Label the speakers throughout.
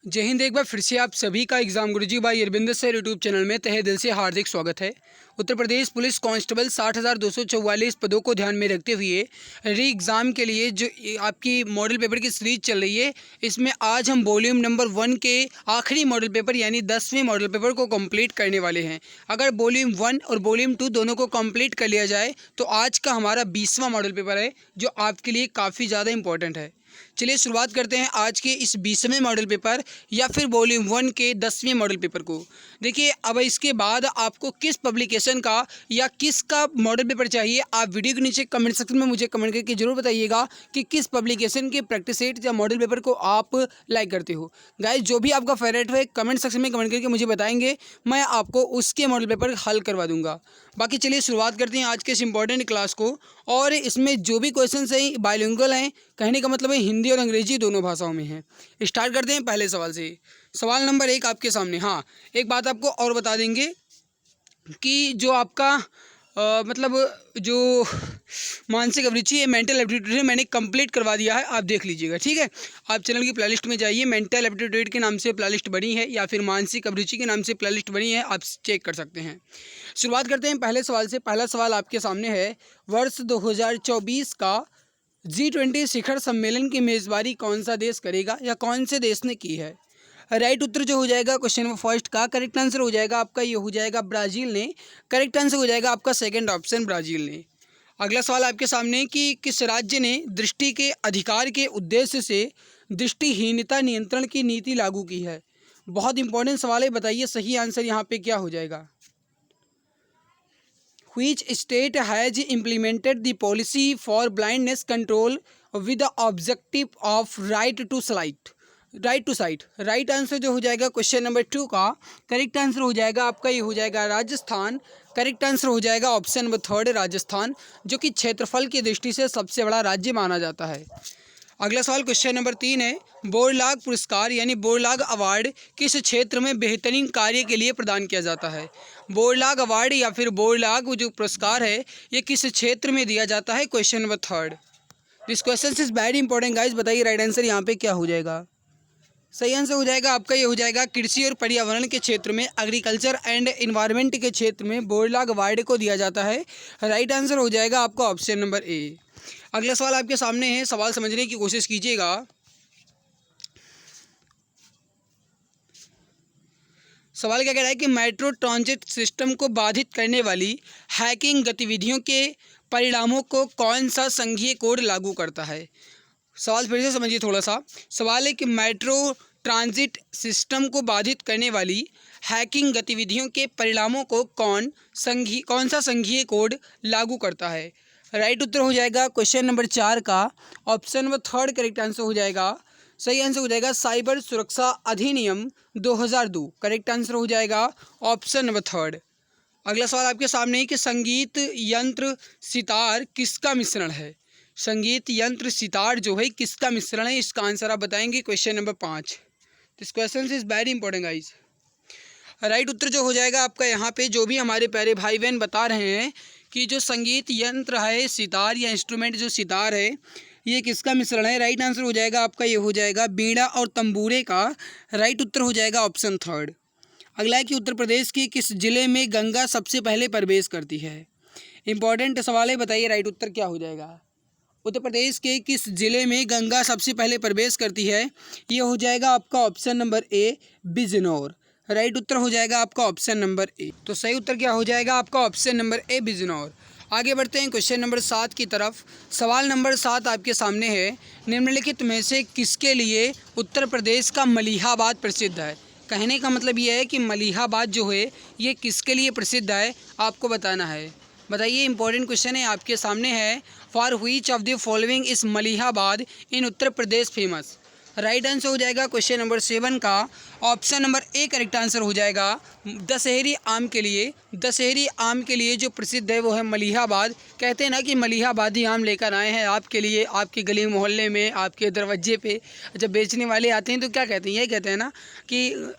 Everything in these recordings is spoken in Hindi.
Speaker 1: जय हिंद। एक बार फिर से आप सभी का एग्जाम गुरुजी भाई अरविंद सर यूट्यूब चैनल में तहे दिल से हार्दिक स्वागत है। उत्तर प्रदेश पुलिस कांस्टेबल 60,244 पदों को ध्यान में रखते हुए री एग्ज़ाम के लिए जो आपकी मॉडल पेपर की सीरीज चल रही है, इसमें आज हम वॉल्यूम नंबर 1 के आखिरी मॉडल पेपर यानी 10वें मॉडल पेपर को कंप्लीट करने वाले हैं। अगर वॉल्यूम 1 और वॉल्यूम 2 दोनों को कंप्लीट कर लिया जाए तो आज का हमारा 20वां मॉडल पेपर है, जो आपके लिए काफ़ी ज़्यादा इंपॉर्टेंट है। चलिए शुरुआत करते हैं आज के इस 20वें मॉडल पेपर या फिर वॉल्यूम 1 के 10वें मॉडल पेपर को। देखिए, अब इसके बाद आपको किस पब्लिकेशन का या किस का मॉडल पेपर चाहिए, आप वीडियो के नीचे कमेंट सेक्शन में मुझे कमेंट करके जरूर बताइएगा कि किस पब्लिकेशन के प्रैक्टिस सेट या मॉडल पेपर को आप लाइक करते हो। गाइस, जो भी आपका फेवरेट है कमेंट सेक्शन में कमेंट करके मुझे बताएंगे, मैं आपको उसके मॉडल पेपर हल करवा दूंगा। बाकी चलिए शुरुआत करते हैं आज के इस इंपॉर्टेंट क्लास को। और इसमें जो भी क्वेश्चन हैं बायलिंगुअल हैं, कहने का मतलब है हिंदी और अंग्रेजी दोनों भाषाओं में हैं। स्टार्ट करते हैं पहले सवाल से। सवाल नंबर 1 आपके सामने। हाँ, एक बात आपको और बता देंगे कि जो आपका मतलब जो मानसिक अभिरुचि है, मेंटल एप्टीट्यूड है, मैंने कंप्लीट करवा दिया है, आप देख लीजिएगा। ठीक है, आप चैनल की प्लेलिस्ट में जाइए, मेंटल एप्टीट्यूड के नाम से प्लेलिस्ट बनी है या फिर मानसिक अभिरुचि के नाम से प्लेलिस्ट बनी है, आप चेक कर सकते हैं। शुरुआत करते हैं पहले सवाल से। पहला सवाल आपके सामने है, वर्ष 2024 का G20 शिखर सम्मेलन की मेज़बानी कौन सा देश करेगा या कौन से देश ने की है? राइट उत्तर जो हो जाएगा क्वेश्चन नंबर फर्स्ट का करेक्ट आंसर हो जाएगा आपका, ये हो जाएगा ब्राज़ील ने। करेक्ट आंसर हो जाएगा आपका सेकंड ऑप्शन ब्राज़ील ने। अगला सवाल आपके सामने कि किस राज्य ने दृष्टि के अधिकार के उद्देश्य से दृष्टिहीनता नियंत्रण की नीति लागू की है? बहुत इंपॉर्टेंट सवाल है, बताइए सही आंसर यहाँ पे क्या हो जाएगा। Which state has implemented the policy for blindness control with the objective of right to sight? Right answer जो हो जाएगा क्वेश्चन नंबर 2 का करेक्ट आंसर हो जाएगा आपका, ये हो जाएगा राजस्थान। करेक्ट आंसर हो जाएगा ऑप्शन नंबर 3 राजस्थान, जो कि क्षेत्रफल की दृष्टि से सबसे बड़ा राज्य माना जाता है। अगला सवाल क्वेश्चन नंबर 3 है, बोरलाग पुरस्कार यानी बोरलाग अवार्ड किस क्षेत्र में बेहतरीन कार्य के लिए प्रदान किया जाता है? बोरलाग अवार्ड या फिर बोरलाग जो पुरस्कार है, ये किस क्षेत्र में दिया जाता है? Question number 3। This question is very important guys, बताइए राइट आंसर यहाँ पे क्या हो जाएगा। सही आंसर हो जाएगा आपका, ये हो जाएगा कृषि और पर्यावरण के क्षेत्र में, एग्रीकल्चर एंड एनवायरनमेंट के क्षेत्र में बोरलाग अवार्ड को दिया जाता है। राइट आंसर हो जाएगा आपका ऑप्शन नंबर ए। अगला सवाल आपके सामने है, सवाल समझने की कोशिश कीजिएगा। सवाल क्या कह रहा है कि मेट्रो ट्रांजिट सिस्टम को बाधित करने वाली हैकिंग गतिविधियों के परिणामों को कौन सा संघीय कोड लागू करता है? सवाल फिर से समझिए थोड़ा सा। सवाल है कि मेट्रो ट्रांजिट सिस्टम को बाधित करने वाली हैकिंग गतिविधियों के परिणामों को कौन सा संघीय कोड लागू करता है? राइट उत्तर हो जाएगा क्वेश्चन नंबर 4 का ऑप्शन नंबर 3 करेक्ट आंसर हो जाएगा। सही आंसर हो जाएगा साइबर सुरक्षा अधिनियम 2002। करेक्ट आंसर हो जाएगा ऑप्शन नंबर 3। अगला सवाल आपके सामने है कि संगीत यंत्र सितार किसका मिश्रण है? संगीत यंत्र सितार जो है किसका मिश्रण है, इसका आंसर आप बताएंगे question number 5। This question is very important guys. Right उत्तर जो हो जाएगा आपका यहाँ पे, जो भी हमारे प्यारे भाई बहन बता रहे हैं कि जो संगीत यंत्र है सितार या इंस्ट्रूमेंट जो सितार है, ये किसका मिश्रण है? राइट आंसर हो जाएगा आपका, ये हो जाएगा बीड़ा और तंबूरे का। राइट उत्तर हो जाएगा ऑप्शन 3। अगला है कि उत्तर प्रदेश के किस जिले में गंगा सबसे पहले प्रवेश करती है? इंपॉर्टेंट सवाल है, बताइए राइट उत्तर क्या हो जाएगा। उत्तर प्रदेश के किस जिले में गंगा सबसे पहले प्रवेश करती है? ये हो जाएगा आपका option number A Bijnor. Right उत्तर हो जाएगा आपका ऑप्शन नंबर ए। तो सही उत्तर क्या हो जाएगा आपका ऑप्शन नंबर ए बिजनौर। आगे बढ़ते हैं क्वेश्चन नंबर 7 की तरफ। सवाल नंबर 7 आपके सामने है, निम्नलिखित में से किसके लिए उत्तर प्रदेश का मलिहाबाद प्रसिद्ध है? कहने का मतलब ये है कि मलिहाबाद जो है ये किसके लिए प्रसिद्ध है, आपको बताना है। बताइए, इंपॉर्टेंट क्वेश्चन है आपके सामने है, for which of the following is Malihabad in Uttar Pradesh famous? Right answer हो जाएगा क्वेश्चन नंबर 7 का option number A correct answer हो जाएगा। दशहरी आम के लिए, दशहरी आम के लिए जो प्रसिद्ध है वो है मलिहाबाद। कहते हैं ना कि मलिहाबादी आम लेकर आए हैं आपके लिए, आपके गली मोहल्ले में, आपके दरवाजे पे जब बेचने वाले आते हैं तो क्या कहते हैं, ये कहते हैं ना कि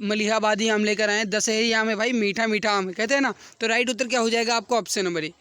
Speaker 1: मलिहाबादी आम लेकर आए हैं, दशहरी आम है भाई, मीठा मीठा आम है, कहते हैं ना। तो राइट उत्तर क्या हो जाएगा आपका ऑप्शन नंबर ए।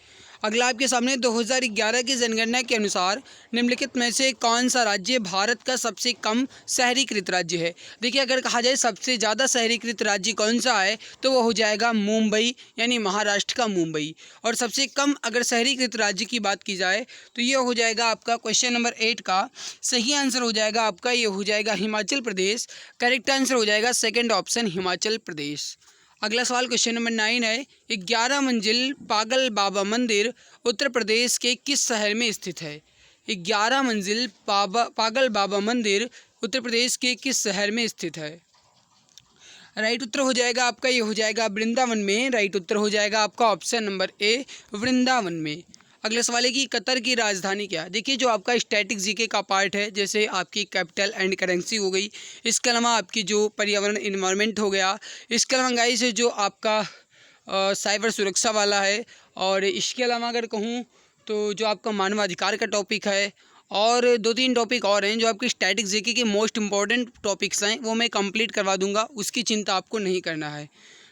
Speaker 1: अगला आपके सामने 2011 की जनगणना के अनुसार निम्नलिखित में से कौन सा राज्य भारत का सबसे कम शहरीकृत राज्य है। देखिए, अगर कहा जाए सबसे ज़्यादा शहरीकृत राज्य कौन सा है तो वो हो जाएगा मुंबई, यानी महाराष्ट्र का मुंबई। और सबसे कम अगर शहरीकृत राज्य की बात की जाए तो ये हो जाएगा आपका क्वेश्चन नंबर 8 का सही आंसर हो जाएगा आपका, ये हो जाएगा हिमाचल प्रदेश। करेक्ट आंसर हो जाएगा सेकेंड ऑप्शन हिमाचल प्रदेश। अगला सवाल क्वेश्चन नंबर 9 है, 11 मंजिल पागल बाबा मंदिर उत्तर प्रदेश के किस शहर में स्थित है। 11 मंजिल पागल बाबा मंदिर उत्तर प्रदेश के किस शहर में स्थित है। राइट उत्तर हो जाएगा आपका, ये हो जाएगा वृंदावन में। राइट उत्तर हो जाएगा आपका ऑप्शन नंबर ए, वृंदावन में। अगला सवाल है कि कतर की राजधानी क्या है। देखिए, जो आपका स्टैटिक जीके का पार्ट है, जैसे आपकी कैपिटल एंड करेंसी हो गई, इसके अलावा आपकी जो पर्यावरण इन्वायरमेंट हो गया, इसके अलावा गाइस जो आपका साइबर सुरक्षा वाला है, और इसके अलावा अगर कहूँ तो जो आपका मानवाधिकार का टॉपिक है, और 2-3 टॉपिक और हैं जो आपकी स्टैटिक जीके के मोस्ट इंपॉर्टेंट टॉपिक्स हैं, वो मैं कंप्लीट करवा दूंगा, उसकी चिंता आपको नहीं करना है।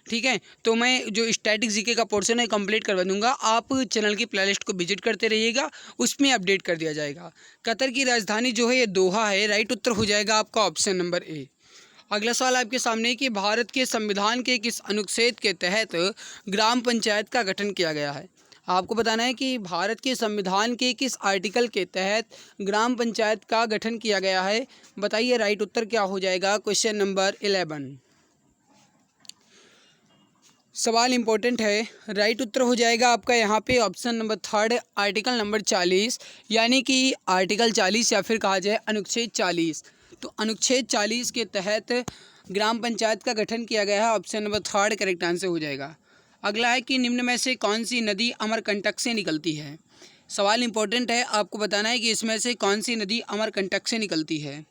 Speaker 1: ठीक है, तो मैं जो स्टैटिक जीके का पोर्शन है कंप्लीट करवा दूंगा। आप चैनल की प्लेलिस्ट को विजिट करते रहिएगा, उसमें अपडेट कर दिया जाएगा। कतर की राजधानी जो है ये दोहा है। राइट उत्तर हो जाएगा आपका ऑप्शन नंबर ए। अगला सवाल आपके सामने कि भारत के संविधान के किस अनुच्छेद के तहत ग्राम पंचायत का गठन किया गया है। आपको बताना है कि भारत के संविधान के किस आर्टिकल के तहत ग्राम पंचायत का गठन किया गया है। बताइए राइट उत्तर क्या हो जाएगा, क्वेश्चन नंबर 11। सवाल इंपॉर्टेंट है। राइट उत्तर हो जाएगा आपका यहाँ पे ऑप्शन नंबर 3, आर्टिकल नंबर 40, यानी कि आर्टिकल 40 या फिर कहा जाए अनुच्छेद 40। तो अनुच्छेद 40 के तहत ग्राम पंचायत का गठन किया गया है। ऑप्शन नंबर 3 करेक्ट आंसर हो जाएगा। अगला है कि निम्न में से कौन सी नदी अमरकंटक से निकलती है। सवाल इंपॉर्टेंट है, आपको बताना है कि इसमें से कौन सी नदी अमरकंटक से निकलती है।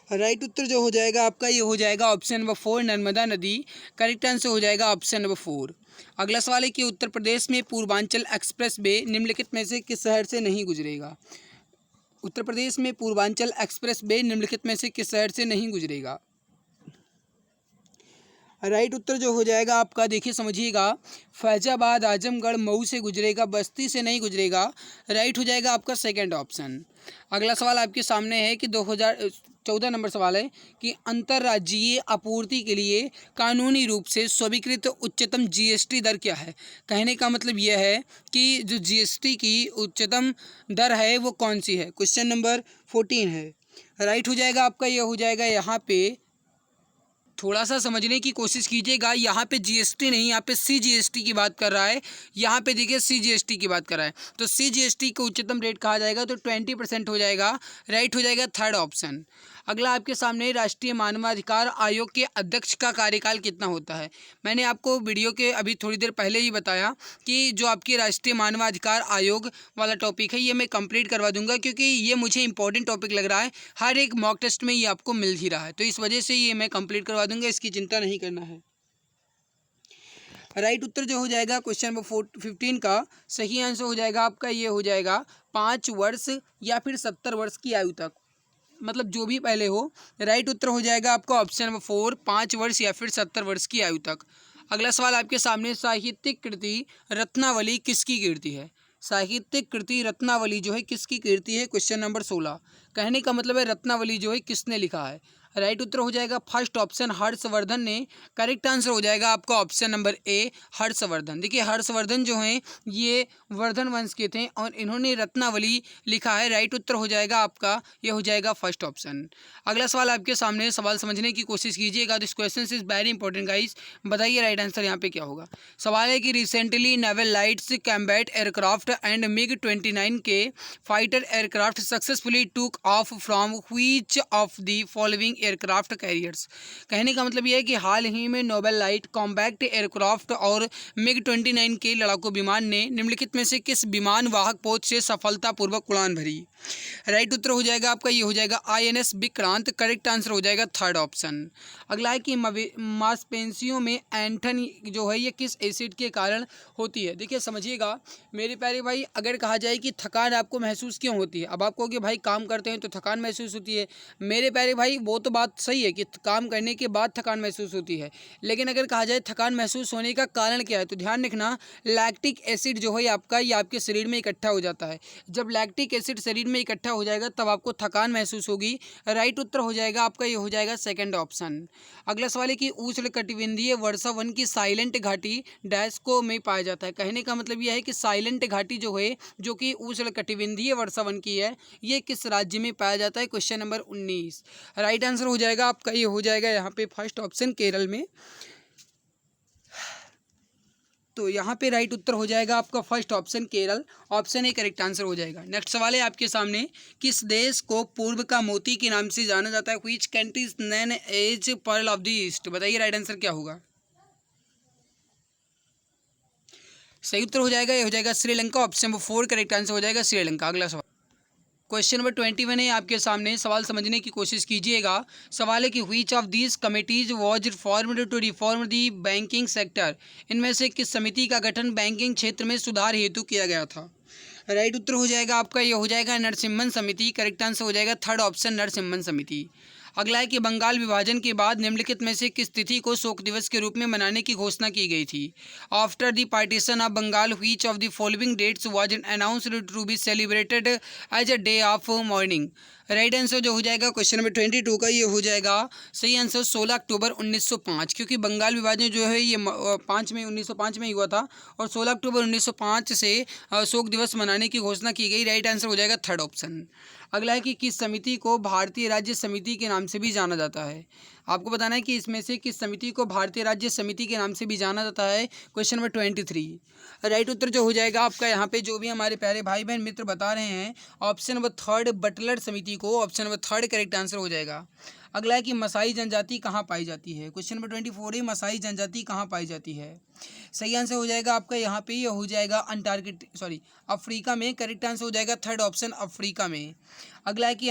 Speaker 1: राइट उत्तर जो हो जाएगा आपका, ये हो जाएगा ऑप्शन नंबर 4, नर्मदा नदी। करेक्ट आंसर हो जाएगा ऑप्शन नंबर 4। अगला सवाल है कि उत्तर प्रदेश में पूर्वांचल एक्सप्रेस वे निम्नलिखित में से किस शहर से नहीं गुजरेगा। उत्तर प्रदेश में पूर्वांचल एक्सप्रेस वे निम्नलिखित में से किस शहर से नहीं गुजरेगा। राइट उत्तर जो हो जाएगा आपका, देखिए समझिएगा, फैजाबाद, आजमगढ़, मऊ से गुजरेगा, बस्ती से नहीं गुजरेगा। राइट हो जाएगा आपका सेकंड ऑप्शन। अगला सवाल आपके सामने है कि 2014 नंबर सवाल है कि अंतर्राज्यीय आपूर्ति के लिए कानूनी रूप से स्वीकृत उच्चतम जीएसटी दर क्या है। कहने का मतलब यह है कि जो जीएसटी की उच्चतम दर है वो कौन सी है। क्वेश्चन नंबर 14 है। राइट हो जाएगा आपका, ये हो जाएगा यहाँ पे, थोड़ा सा समझने की कोशिश कीजिएगा। यहाँ पे जीएसटी नहीं, यहाँ पे सीजीएसटी की बात कर रहा है। यहाँ पे देखिए सीजीएसटी की बात कर रहा है, तो सीजीएसटी को उच्चतम रेट कहा जाएगा, तो 20% हो जाएगा। राइट हो जाएगा थर्ड ऑप्शन। अगला आपके सामने राष्ट्रीय मानवाधिकार आयोग के अध्यक्ष का कार्यकाल कितना होता है। मैंने आपको वीडियो के अभी थोड़ी देर पहले ही बताया कि जो आपकी राष्ट्रीय मानवाधिकार आयोग वाला टॉपिक है ये मैं कंप्लीट करवा दूंगा, क्योंकि ये मुझे इंपॉर्टेंट टॉपिक लग रहा है। हर एक मॉक टेस्ट में ये आपको मिल ही रहा है, तो इस वजह से ये मैं कंप्लीट करवा दूंगा, इसकी चिंता नहीं करना है। राइट उत्तर जो हो जाएगा क्वेश्चन नंबर 15 का सही आंसर हो जाएगा आपका, ये हो जाएगा 5 वर्ष या फिर 70 वर्ष की आयु तक, मतलब जो भी पहले हो। राइट उत्तर हो जाएगा आपका ऑप्शन नंबर 4, 5 वर्ष या फिर 70 वर्ष की आयु तक। अगला सवाल आपके सामने, साहित्यिक कृति रत्नावली किसकी कृति है। साहित्यिक कृति रत्नावली जो है किसकी कृति है। Question number 16। कहने का मतलब है रत्नावली जो है किसने लिखा है। राइट उत्तर हो जाएगा फर्स्ट ऑप्शन हर्षवर्धन ने। करेक्ट आंसर हो जाएगा आपका ऑप्शन नंबर ए, हर्षवर्धन। देखिए हर्षवर्धन जो हैं ये वर्धन वंश के थे और इन्होंने रत्नावली लिखा है। राइट उत्तर हो जाएगा आपका, ये हो जाएगा फर्स्ट ऑप्शन। अगला सवाल आपके सामने, सवाल समझने की कोशिश कीजिएगा, this question is very important guys. बताइए राइट आंसर यहाँ पे क्या होगा। सवाल है कि recently naval lights combat aircraft and MiG-29 के फाइटर एयरक्राफ्ट सक्सेसफुली टूक of from which of the following aircraft carriers. कहने का मतलब यह है कि हाल ही में नोबेल लाइट कॉम्बैक्ट एयरक्राफ्ट और MiG-29 के लड़ाकू विमान ने निम्नलिखित में से किस विमान वाहक पोत से सफलतापूर्वक उड़ान भरी। राइट उत्तर हो जाएगा आपका, ये हो जाएगा INS विक्रांत। करेक्ट आंसर हो जाएगा थर्ड ऑप्शन। अगला है कि मांसपेशियों में ऐंठन जो है ये किस एसिड के कारण होती है। देखिए समझिएगा मेरे प्यारे भाई, अगर कहा जाए कि थकान आपको महसूस क्यों होती है, अब आप कहोगे भाई काम करते हैं तो थकान महसूस होती है। मेरे प्यारे भाई वो तो बात सही है कि काम करने के बाद थकान महसूस होती है, लेकिन अगर कहा जाए थकान महसूस होने का कारण क्या है, तो ध्यान रखना लैक्टिक एसिड जो है आपका ये आपके शरीर में इकट्ठा हो जाता है। जब लैक्टिक एसिड शरीर में इकट्ठा हो जाएगा तब आपको थकान महसूस होगी। राइट उत्तर हो जाएगा आपका, ये हो जाएगा सेकंड ऑप्शन। अगला सवाल है कि उष्णकटिबंधीय वर्षा वन की साइलेंट घाटी डैश को में पाया जाता है। कहने का मतलब यह है कि साइलेंट घाटी जो है जो कि उष्णकटिबंधीय वर्षा वन की है, ये किस राज्य में पाया जाता है। क्वेश्चन नंबर 19 राइट आंसर हो जाएगा आपका, ये हो जाएगा यहाँ पे फर्स्ट ऑप्शन केरल में। तो यहाँ पे राइट उत्तर हो जाएगा आपका first option Kerala, option A correct answer हो जाएगा। नेक्स्ट सवाल है आपके सामने, किस देश को पूर्व का मोती के नाम से जाना जाता है। Which country is known as pearl of the east. बताइए राइट आंसर क्या होगा। सही उत्तर हो जाएगा, ये हो जाएगा Sri Lanka. Option number 4 correct answer हो जाएगा श्रीलंका। अगला सवाल क्वेश्चन नंबर 21 है आपके सामने, सवाल समझने की कोशिश कीजिएगा। सवाल है कि which of these committees was formed to reform the banking sector. इनमें से किस समिति का गठन बैंकिंग क्षेत्र में सुधार हेतु किया गया था। राइट उत्तर हो जाएगा आपका, ये हो जाएगा नरसिम्हन समिति। करेक्ट आंसर हो जाएगा थर्ड ऑप्शन नरसिम्हन समिति। अगला है कि बंगाल विभाजन के बाद निम्नलिखित में से किस तिथि को शोक दिवस के रूप में मनाने की घोषणा की गई थी। After the partition of Bengal which of the following dates was announced to be celebrated as a day of mourning. Right answer जो हो जाएगा क्वेश्चन नंबर 22 का, ये हो जाएगा सही आंसर 16 अक्टूबर 1905, क्योंकि बंगाल विभाजन जो है ये 5 मई 1905 में हुआ था और 16 अक्टूबर 1905 से शोक दिवस मनाने की घोषणा की गई। राइट आंसर हो जाएगा थर्ड ऑप्शन। अगला है कि किस समिति को भारतीय राज्य समिति के नाम से भी जाना जाता है। आपको बताना है कि इसमें से किस समिति को भारतीय राज्य समिति के नाम से भी जाना जाता है। क्वेश्चन नंबर 23 राइट उत्तर जो हो जाएगा आपका, यहाँ पे जो भी हमारे प्यारे भाई बहन मित्र बता रहे हैं, ऑप्शन नंबर 3 बटलर समिति को। ऑप्शन नंबर 3 करेक्ट आंसर हो जाएगा। अगला है कि मसाई जनजाति कहाँ पाई जाती है। क्वेश्चन नंबर 24 है, मसाई जनजाति कहाँ पाई जाती है। सही आंसर हो जाएगा आपका यहाँ पे, ये हो जाएगा अफ्रीका में। करेक्ट आंसर हो जाएगा थर्ड ऑप्शन अफ्रीका में। अगला है कि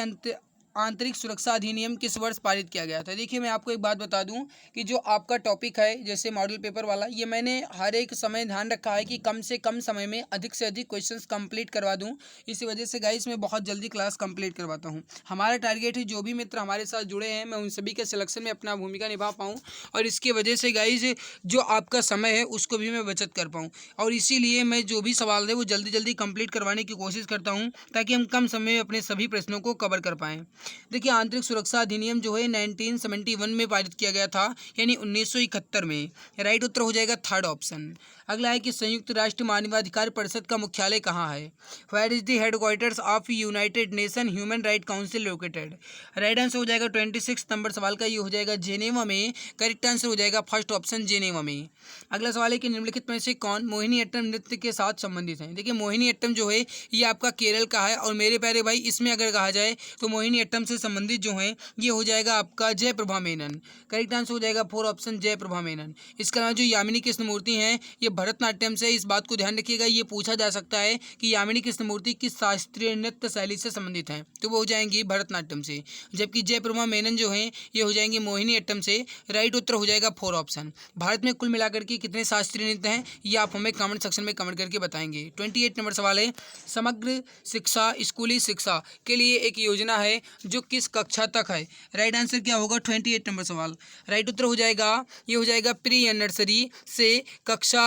Speaker 1: आंतरिक सुरक्षा अधिनियम किस वर्ष पारित किया गया था। देखिए मैं आपको एक बात बता दूं कि जो आपका टॉपिक है जैसे मॉडल पेपर वाला, ये मैंने हर एक समय ध्यान रखा है कि कम से कम समय में अधिक से अधिक क्वेश्चंस कंप्लीट करवा दूं। इसी वजह से गाइस मैं बहुत जल्दी क्लास कंप्लीट करवाता हूं। हमारा टारगेट है जो भी मित्र हमारे साथ जुड़े हैं मैं उन सभी के सिलेक्शन में अपना भूमिका निभा पाऊँ, और इसकी वजह से गाइस जो आपका समय है उसको भी मैं बचत कर पाऊँ, और इसीलिए मैं जो भी सवाल है वो जल्दी जल्दी कंप्लीट करवाने की कोशिश करता हूँ ताकि हम कम समय में अपने सभी प्रश्नों को कवर कर पाएँ। देखिए आंतरिक सुरक्षा अधिनियम जो है 1971 में पारित किया गया था, यानी 1971 में। राइट उत्तर हो जाएगा थर्ड ऑप्शन। अगला है कि संयुक्त राष्ट्र मानवाधिकार परिषद का मुख्यालय कहाँ है। Where is the headquarters of United Nation Human Right Council located. Right answer हो जाएगा 26 नंबर सवाल का, ये हो जाएगा जेनेवा में। करेक्ट आंसर हो जाएगा फर्स्ट ऑप्शन जेनेवा में। अगला सवाल है कि निम्नलिखित में से कौन मोहिनीअट्टम नृत्य के साथ संबंधित है। देखिए मोहिनीअट्टम जो है ये आपका केरल का है, और मेरे प्यारे भाई इसमें अगर कहा जाए तो मोहिनीअट्टम से संबंधित जो है ये हो जाएगा आपका जयप्रभा मेनन। करेक्ट आंसर हो जाएगा 4 ऑप्शन जयप्रभा मेनन। इसके अलावा जो यामिनी कृष्णमूर्ति हैं ये भरतनाट्यम से, इस बात को ध्यान रखिएगा, ये पूछा जा सकता है कि यामिनी कृष्णमूर्ति किस शास्त्रीय नृत्य शैली से संबंधित हैं, तो वो हो जाएंगी भरतनाट्यम से। जबकि जयप्रभा मेनन जो हैं ये हो जाएंगे मोहिनीअट्टम से। राइट उत्तर हो जाएगा 4 ऑप्शन। भारत में कुल मिलाकर के कितने शास्त्रीय नृत्य हैं ये आप हमें कमेंट सेक्शन में कमेंट करके बताएंगे। 28 नंबर सवाल है, समग्र शिक्षा स्कूली शिक्षा के लिए एक योजना है जो किस कक्षा तक है। राइट आंसर क्या होगा 28 नंबर सवाल। राइट उत्तर हो जाएगा, ये हो जाएगा प्री नर्सरी से कक्षा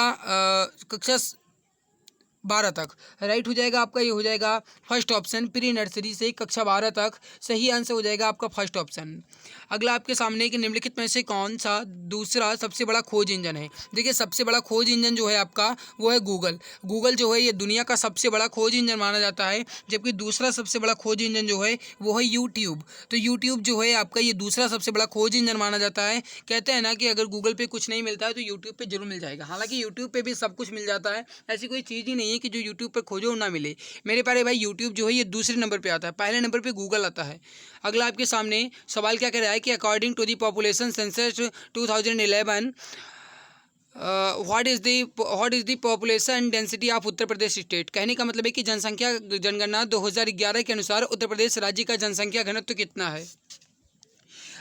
Speaker 1: 12 तक। राइट हो जाएगा आपका, ये हो जाएगा फर्स्ट ऑप्शन प्री नर्सरी से कक्षा 12 तक। सही आंसर हो जाएगा आपका फर्स्ट ऑप्शन। अगला आपके सामने कि निम्नलिखित में से कौन सा दूसरा सबसे बड़ा खोज इंजन है। देखिए सबसे बड़ा खोज इंजन जो है आपका वो है गूगल। गूगल जो है ये दुनिया का सबसे बड़ा खोज इंजन माना जाता है, जबकि दूसरा सबसे बड़ा खोज इंजन जो है वो है यूट्यूब। तो यूट्यूब जो है आपका ये दूसरा सबसे बड़ा खोज इंजन माना जाता है। कहते हैं ना कि अगर गूगल पे कुछ नहीं मिलता है तो यूट्यूब पे जरूर मिल जाएगा। हालांकि यूट्यूब पे भी सब कुछ मिल जाता है, ऐसी कोई चीज़ ही नहीं है कि जो यूट्यूब पर खोजो ना मिले। मेरे प्यारे भाई यूट्यूब जो है ये दूसरे नंबर पे आता है, पहले नंबर पे गूगल आता है। अगला आपके सामने सवाल क्या कह रहा है कि according to the population census 2011 what is the population density of Uttar Pradesh state. कहने का मतलब है कि जनसंख्या जनगणना 2011 के अनुसार उत्तर प्रदेश राज्य का जनसंख्या घनत्व कितना है।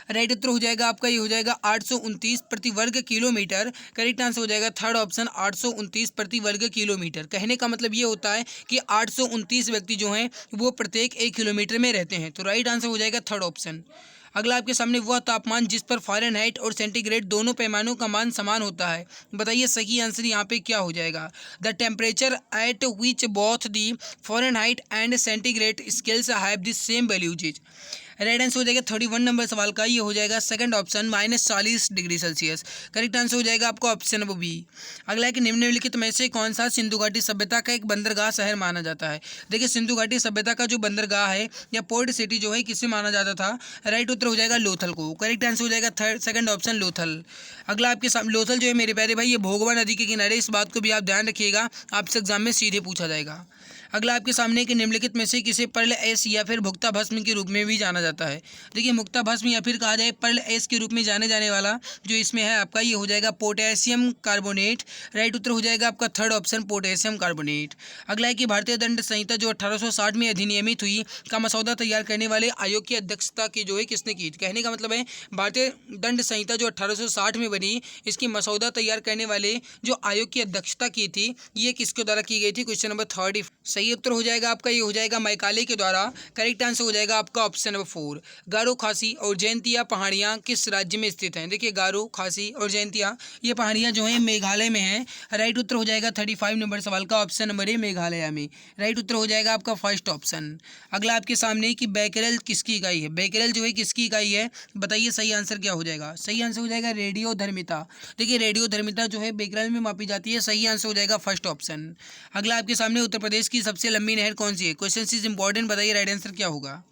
Speaker 1: राइट उत्तर हो जाएगा आपका, ये हो जाएगा 829 प्रति वर्ग किलोमीटर। करेक्ट आंसर हो जाएगा थर्ड ऑप्शन 829 प्रति वर्ग किलोमीटर। कहने का मतलब ये होता है कि 829 व्यक्ति जो हैं वो प्रत्येक 1 किलोमीटर में रहते हैं। तो राइट आंसर हो जाएगा थर्ड ऑप्शन। अगला आपके सामने वह तापमान जिस पर फ़ारेनहाइट और सेंटीग्रेड दोनों पैमानों का मान समान होता है। बताइए सही आंसर यहाँ पे क्या हो जाएगा। The temperature at which both the Fahrenheit and centigrade scales have the same values. Right answer हो जाएगा 31 नंबर सवाल का, ये हो जाएगा second option -40 degree Celsius. Correct answer हो जाएगा आपका ऑप्शन नंबर बी। अगला है कि निम्नलिखित में से कौन सा सिंधु घाटी सभ्यता का एक बंदरगाह शहर माना जाता है। देखिए सिंधु घाटी सभ्यता का जो बंदरगाह है या पोर्ट सिटी जो है किससे माना जाता था। राइट उत्तर हो जाएगा लोथल को। करेक्ट आंसर हो जाएगा सेकंड ऑप्शन लोथल। अगला आपके सामने लोथल जो है मेरे प्यारे भाई ये भोगवा नदी के किनारे, इस बात को भी आप ध्यान रखिएगा, आपसे एग्जाम में सीधे पूछा जाएगा। अगला आपके सामने कि निम्नलिखित में से किसे पर्ल एस या फिर भुक्ता भस्म के रूप में भी जाना जाता है। देखिए मुक्ता भस्म या फिर कहा जाए पर्ल एस के रूप में जाने जाने वाला जो इसमें है आपका, ये हो जाएगा पोटेशियम कार्बोनेट। राइट उत्तर हो जाएगा आपका थर्ड ऑप्शन पोटेशियम कार्बोनेट। अगला है कि भारतीय दंड संहिता जो 1860 में अधिनियमित हुई का मसौदा तैयार करने वाले आयोग की अध्यक्षता की जो है किसने की। कहने का मतलब है भारतीय दंड संहिता जो 1860 में बनी, इसकी मसौदा तैयार करने वाले जो आयोग की अध्यक्षता की थी ये किसके द्वारा की गई थी। क्वेश्चन नंबर 30 सही उत्तर हो जाएगा आपका, ये हो जाएगा मैकाले के द्वारा। करेक्ट आंसर हो जाएगा आपका ऑप्शन नंबर 4। गारो खासी और जयंतिया पहाड़ियाँ किस राज्य में स्थित हैं। देखिए गारो खासी और जयंतिया ये पहाड़ियाँ जो हैं मेघालय में हैं। राइट उत्तर हो जाएगा 35 नंबर सवाल का ऑप्शन नंबर ए मेघालय में। राइट उत्तर हो जाएगा आपका फर्स्ट ऑप्शन। अगला आपके सामने कि बैकरेल किसकी इकाई है। बैकरेल जो है किसकी इकाई है, बताइए सही आंसर क्या हो जाएगा। सही आंसर हो जाएगा रेडियो धर्मिता। देखिए रेडियो धर्मिता जो है बैकरेल में मापी जाती है। सही आंसर हो जाएगा फर्स्ट ऑप्शन। अगला आपके सामने उत्तर प्रदेश की सबसे लंबी नहर कौन सी है। क्वेश्चन इज इंपॉर्टेंट, बताइए राइट आंसर क्या होगा।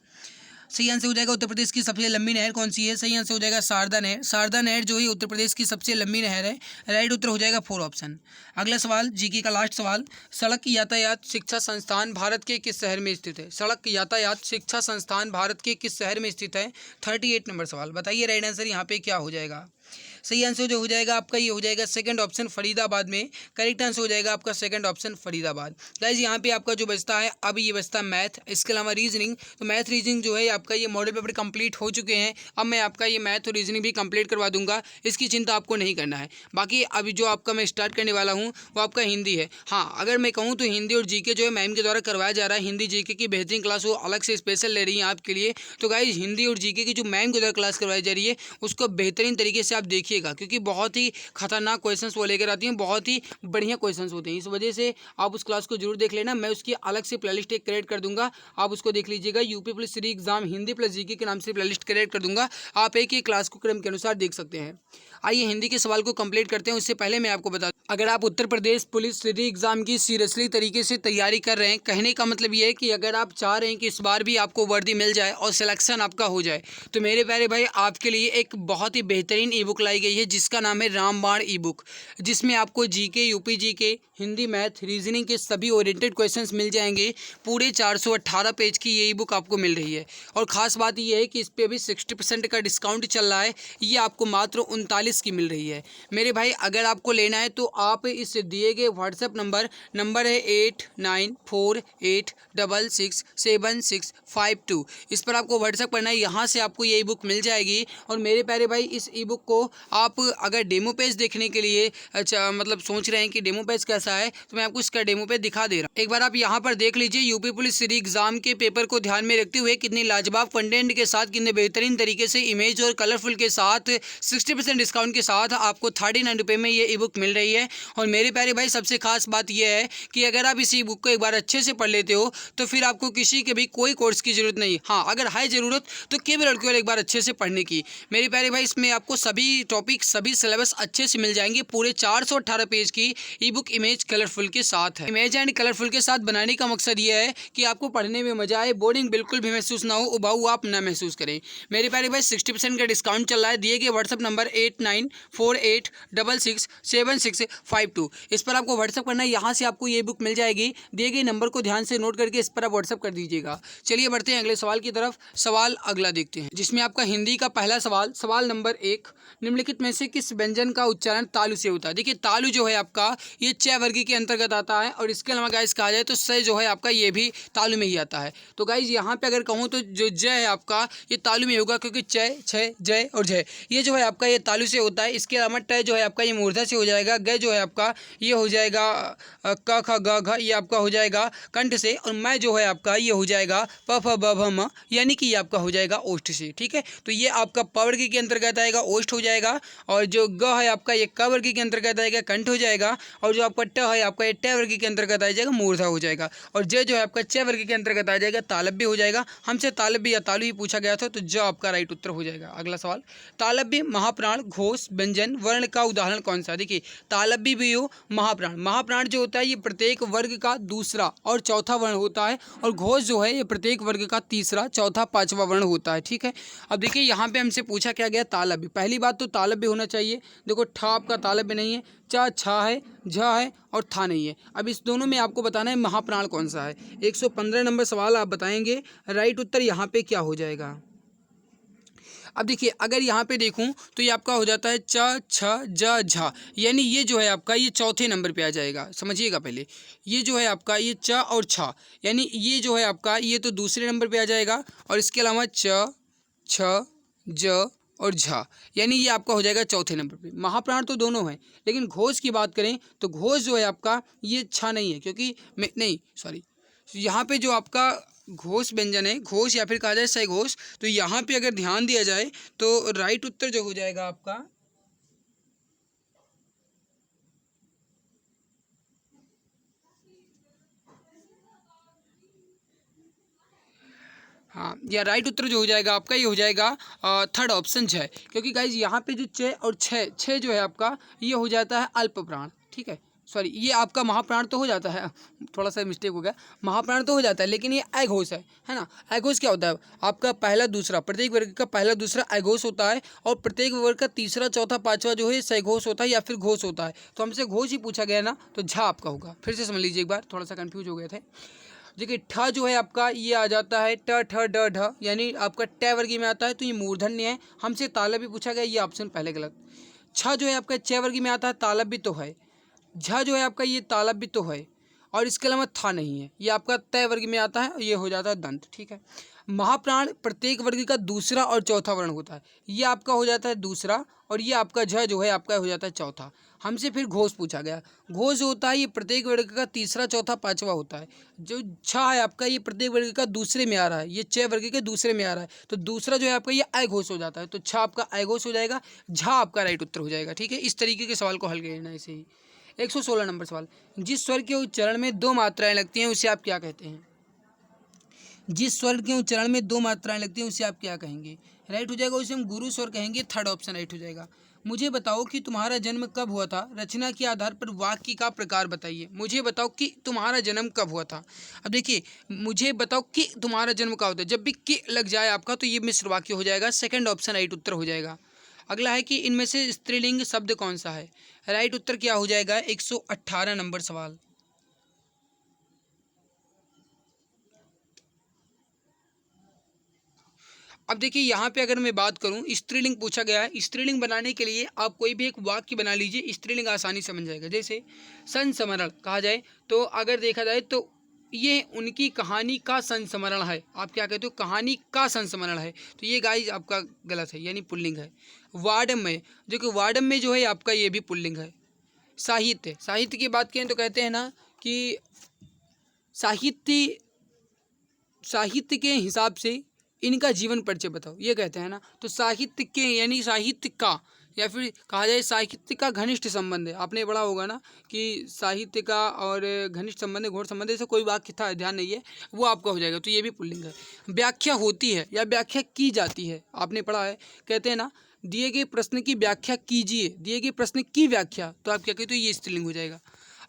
Speaker 1: सही आंसर हो जाएगा उत्तर प्रदेश की सबसे लंबी नहर कौन सी है। सही आंसर हो जाएगा शारदा नहर। शारदा नहर जो है उत्तर प्रदेश की सबसे लंबी नहर है। राइट उत्तर हो जाएगा 4 ऑप्शन। अगला सवाल जीके का लास्ट सवाल, सड़क यातायात शिक्षा संस्थान भारत के किस शहर में स्थित है। सड़क यातायात शिक्षा संस्थान भारत के किस शहर में स्थित है। 38 नंबर सवाल, बताइए राइट आंसर यहाँ पे क्या हो जाएगा। सही आंसर जो हो जाएगा आपका, ये हो जाएगा सेकंड ऑप्शन फरीदाबाद में। करेक्ट आंसर हो जाएगा आपका सेकंड ऑप्शन फरीदाबाद। गाइस यहाँ पे आपका जो बचता है अब ये बचता है मैथ, इसके अलावा रीजनिंग। तो मैथ रीजनिंग जो है आपका ये मॉडल पेपर कंप्लीट हो चुके हैं। अब मैं आपका ये मैथ और रीजनिंग भी कंप्लीट करवा दूंगा, इसकी चिंता आपको नहीं करना है। बाकी अभी जो आपका मैं स्टार्ट करने वाला हूँ वो आपका हिंदी है। हाँ अगर मैं कहूँ तो हिंदी और जीके जो है मैम के द्वारा करवाया जा रहा है। हिंदी जीके की बेहतरीन क्लास वो अलग से स्पेशल ले रही है आपके लिए। तो गाइस हिंदी और जीके की जो मैम के द्वारा क्लास करवाई जा रही है उसको बेहतरीन तरीके से आप देखिएगा, क्योंकि बहुत ही खतरनाक क्वेश्चंस वो लेकर आती हैं, बहुत ही बढ़िया क्वेश्चंस होते हैं। इस वजह से आप उस क्लास को जरूर देख लेना। मैं उसकी अलग से प्लेलिस्ट एक क्रिएट कर दूंगा, आप उसको देख लीजिएगा। यूपी पुलिस री एग्जाम हिंदी प्लस जीके के नाम से प्लेलिस्ट क्रिएट कर दूंगा, आप एक ही क्लास को क्रम के अनुसार देख सकते हैं। आइए हिंदी के सवाल को कंप्लीट करते हैं। उससे पहले मैं आपको बता दूं, अगर आप उत्तर प्रदेश पुलिस री एग्जाम की सीरियसली तरीके से तैयारी कर रहे हैं, कहने का मतलब ये है कि अगर आप चाह रहे हैं कि इस बार भी आपको वर्दी मिल जाए और सिलेक्शन आपका हो जाए, तो मेरे प्यारे भाई आपके लिए एक बहुत ही बेहतरीन ई बुक लाई गई है जिसका नाम है रामबाण ई बुक, जिसमें आपको GK UP GK Hindi math reasoning के सभी ओरिएंटेड क्वेश्चंस मिल जाएंगे। पूरे 418 पेज की ये ई बुक आपको मिल रही है। और ख़ास बात ये है कि इस पर अभी 60% का डिस्काउंट चल रहा है। ये आपको मात्र 39 की मिल रही है। मेरे भाई अगर आपको लेना है तो आप इस दिए गए व्हाट्सएप नंबर है 8948667652, इस पर आपको व्हाट्सएप करना है। यहाँ से आपको ये ई बुक मिल जाएगी। और मेरे प्यारे भाई इस ई बुक को आप अगर डेमो पेज देखने के लिए मतलब सोच रहे हैं कि डेमो पेज कैसा है, तो मैं आपको इसका डेमो पेज दिखा दे रहा हूँ। एक बार आप यहाँ पर देख लीजिए। यूपी पुलिस री एग्जाम के पेपर को ध्यान में रखते हुए कितनी लाजवाब कंटेंट के साथ, कितने बेहतरीन तरीके से इमेज और कलरफुल के साथ 60% डिस्काउंट के साथ आपको 39 रुपये में ये ई बुक मिल रही है। और मेरे प्यारे भाई सबसे खास बात यह है कि अगर आप इस ई बुक को एक बार अच्छे से पढ़ लेते हो तो फिर आपको किसी के भी कोई कोर्स की जरूरत नहीं। हाँ अगर है ज़रूरत तो केवल लड़कियों एक बार अच्छे से पढ़ने की। मेरे प्यारे भाई इसमें आपको सभी टॉपिक सभी सिलेबस अच्छे से मिल जाएंगे। पूरे 418 पेज की ई बुक इमेज कलरफुल के साथ है। इमेज एंड कलरफुल के साथ बनाने का मकसद ये है कि आपको पढ़ने में मजा आए, बोरिंग बिल्कुल भी महसूस ना हो, उबाऊ आप ना महसूस करें। मेरे प्यारे भाई 60% का डिस्काउंट चल रहा है। दिए गए व्हाट्सएप नंबर 8948667652, इस पर आपको व्हाट्सएप करना है। यहाँ से आपको ये बुक मिल जाएगी। दिए गए नंबर को ध्यान से नोट करके इस पर आप व्हाट्सएप कर दीजिएगा। चलिए बढ़ते हैं अगले सवाल की तरफ। सवाल अगला देखते हैं जिसमें आपका हिंदी का पहला सवाल नंबर 1, निम्नलिखित निम्नलिखित में से किस व्यंजन का उच्चारण तालु से होता है? देखिए तालु जो है आपका ये च वर्ग के अंतर्गत आता है, और इसके अलावा गाइस कहा जाए तो स जो है आपका ये भी तालु में ही आता है। तो गाइस यहाँ पे अगर कहूँ तो जो ज है आपका ये तालु में होगा, क्योंकि च, छ, जय और जय ये जो है आपका ये तालु से होता है। इसके अलावा ट जो है आपका ये मूर्धा से हो जाएगा, ग जो है आपका ये हो जाएगा क ख ग घ ये आपका हो जाएगा कंठ से, और मैं जो है आपका ये हो जाएगा प फ ब भ म, यानी कि ये आपका हो जाएगा ओष्ठ से। ठीक है, तो ये आपका प वर्ग के अंतर्गत आएगा, ओष्ठ हो जाएगा, और जो ग है आपका ये क वर्ग के अंतर्गत आएगा, कंठ हो जाएगा, और जो आपका ट है आपका ये ट वर्ग के अंतर्गत आ जाएगा, मूर्धा हो जाएगा, और ज जो है आपका च वर्ग के अंतर्गत आ जाएगा, तालव्य हो जाएगा। हमसे तालव्य या तालु ही पूछा गया था, तो ज आपका राइट उत्तर हो जाएगा। अगला सवाल, तालव्य, महाप्राण, घोष, व्यंजन, वर्ण का उदाहरण कौन सा? देखिए तालव्य भी हो, महाप्राण, महाप्राण जो होता है ये प्रत्येक वर्ग का दूसरा और चौथा वर्ण होता है, और घोष जो है ये प्रत्येक वर्ग का तीसरा, चौथा, पांचवा वर्ण होता है। ठीक है, अब देखिए यहाँ पे हमसे पूछा क्या गया? तालव्य। पहली बात तो तालव्य होना चाहिए। देखो ठा आपका तालव्य नहीं है, च, छा है, झ है, और था नहीं है। अब इस दोनों में आपको बताना है महाप्राण कौन सा है। 115 नंबर सवाल आप बताएंगे। राइट उत्तर यहाँ पे क्या हो जाएगा? अब देखिए अगर यहाँ पे देखूँ तो ये आपका हो जाता है च, छ, ज, झा, यानी ये जो है आपका ये चौथे नंबर पे आ जाएगा। समझिएगा पहले, ये जो है आपका ये च और छा, यानी ये जो है आपका ये तो दूसरे नंबर पे आ जाएगा, और इसके अलावा च, छ, ज और झा, यानी ये आपका हो जाएगा चौथे नंबर पे। महाप्राण तो दोनों हैं, लेकिन घोष की बात करें तो घोष जो है आपका ये छा नहीं है, क्योंकि नहीं सॉरी, यहाँ पे जो आपका घोष व्यंजन है, घोष या फिर कहा जाए सही घोष, तो यहाँ पे अगर ध्यान दिया जाए तो राइट उत्तर जो हो जाएगा आपका, हाँ या राइट उत्तर जो हो जाएगा आपका ये हो जाएगा थर्ड ऑप्शन छ, क्योंकि गाइज यहाँ पे जो च और छ जो है आपका ये हो जाता है अल्प प्राण। ठीक है, सॉरी ये आपका महाप्राण तो हो जाता है, थोड़ा सा मिस्टेक हो गया, महाप्राण तो हो जाता है, लेकिन ये अघोष है ना। अघोष क्या होता है? आपका पहला दूसरा, प्रत्येक वर्ग का पहला दूसरा अघोष होता है, और प्रत्येक वर्ग का तीसरा चौथा पांचवा जो है सघोष होता है या फिर घोष होता है। तो हमसे घोष ही पूछा गया ना, तो झा आपका होगा। फिर से समझ लीजिए एक बार, थोड़ा सा कन्फ्यूज हो गए थे। देखिए ठ जो है आपका ये आ जाता है ट, ठ, ड, ढ, यानी आपका ट वर्ग में आता है, तो ये मूर्धन्य है। हमसे तालव्य पूछा गया, ये ऑप्शन पहले गलत। छ जो है आपका च वर्ग में आता है, तालव्य तो है। झ जो है आपका ये तालव्य तो है, और इसके अलावा था नहीं है, ये आपका तय वर्ग में आता है, और ये हो जाता है दंत। ठीक है, महाप्राण प्रत्येक वर्ग का दूसरा और चौथा वर्ण होता है, ये आपका हो जाता है दूसरा, और ये आपका झ जो है आपका हो जाता है चौथा। हमसे फिर घोष पूछा गया, घोष जो होता है ये प्रत्येक वर्ग का तीसरा चौथा पांचवा होता है। जो छ है आपका ये प्रत्येक वर्ग का दूसरे में आ रहा है, ये च वर्ग के दूसरे में आ रहा है, तो दूसरा जो है आपका ये अघोष हो जाता है, तो छ आपका अघोष हो जाएगा, झा आपका राइट उत्तर हो जाएगा। ठीक है, इस तरीके के सवाल को हल करना है। ऐसे ही 116 नंबर सवाल, जिस स्वर के उच्चारण में दो मात्राएं लगती हैं उसे आप क्या कहते हैं? जिस स्वर के उच्चारण में दो मात्राएं लगती हैं उसे आप क्या कहेंगे? राइट हो जाएगा, उसे हम गुरु स्वर कहेंगे। थर्ड ऑप्शन राइट हो जाएगा। मुझे बताओ कि तुम्हारा जन्म कब हुआ था, रचना के आधार पर वाक्य का प्रकार बताइए। मुझे बताओ कि तुम्हारा जन्म कब हुआ था। अब देखिए मुझे बताओ कि तुम्हारा जन्म कब होता है, जब भी कि लग जाए आपका तो ये मिश्र वाक्य हो जाएगा। सेकंड ऑप्शन राइट उत्तर हो जाएगा। अगला है कि इनमें से स्त्रीलिंग शब्द कौन सा है? राइट उत्तर क्या हो जाएगा? 118 नंबर सवाल। अब देखिए यहाँ पे अगर मैं बात करूँ, स्त्रीलिंग पूछा गया है। स्त्रीलिंग बनाने के लिए आप कोई भी एक वाक्य बना लीजिए, स्त्रीलिंग आसानी से बन जाएगा। जैसे संस्मरण कहा जाए तो अगर देखा जाए तो ये उनकी कहानी का संस्मरण है। आप क्या कहते हो? कहानी का संस्मरण है, तो ये गाइस आपका गलत है, यानी पुल्लिंग है। वार्डम में, जो कि वार्डम में जो है आपका ये भी पुल्लिंग है। साहित्य, साहित्य की बात करें तो कहते हैं ना कि साहित्य, साहित्य के हिसाब से इनका जीवन परिचय बताओ, ये कहते हैं ना। तो साहित्य के यानी साहित्य का, या फिर कहा जाए साहित्य का घनिष्ठ संबंध है। आपने पढ़ा होगा ना कि साहित्य का और घनिष्ठ संबंध, घोर संबंध, ऐसा कोई वाक्य था, ध्यान नहीं है, वो आपका हो जाएगा। तो ये भी पुल्लिंग है। व्याख्या होती है या व्याख्या की जाती है, आपने पढ़ा है, कहते हैं ना दिए गए प्रश्न की व्याख्या कीजिए, दिए गए प्रश्न की व्याख्या, तो आप क्या कहते हो? ये स्त्रीलिंग हो जाएगा।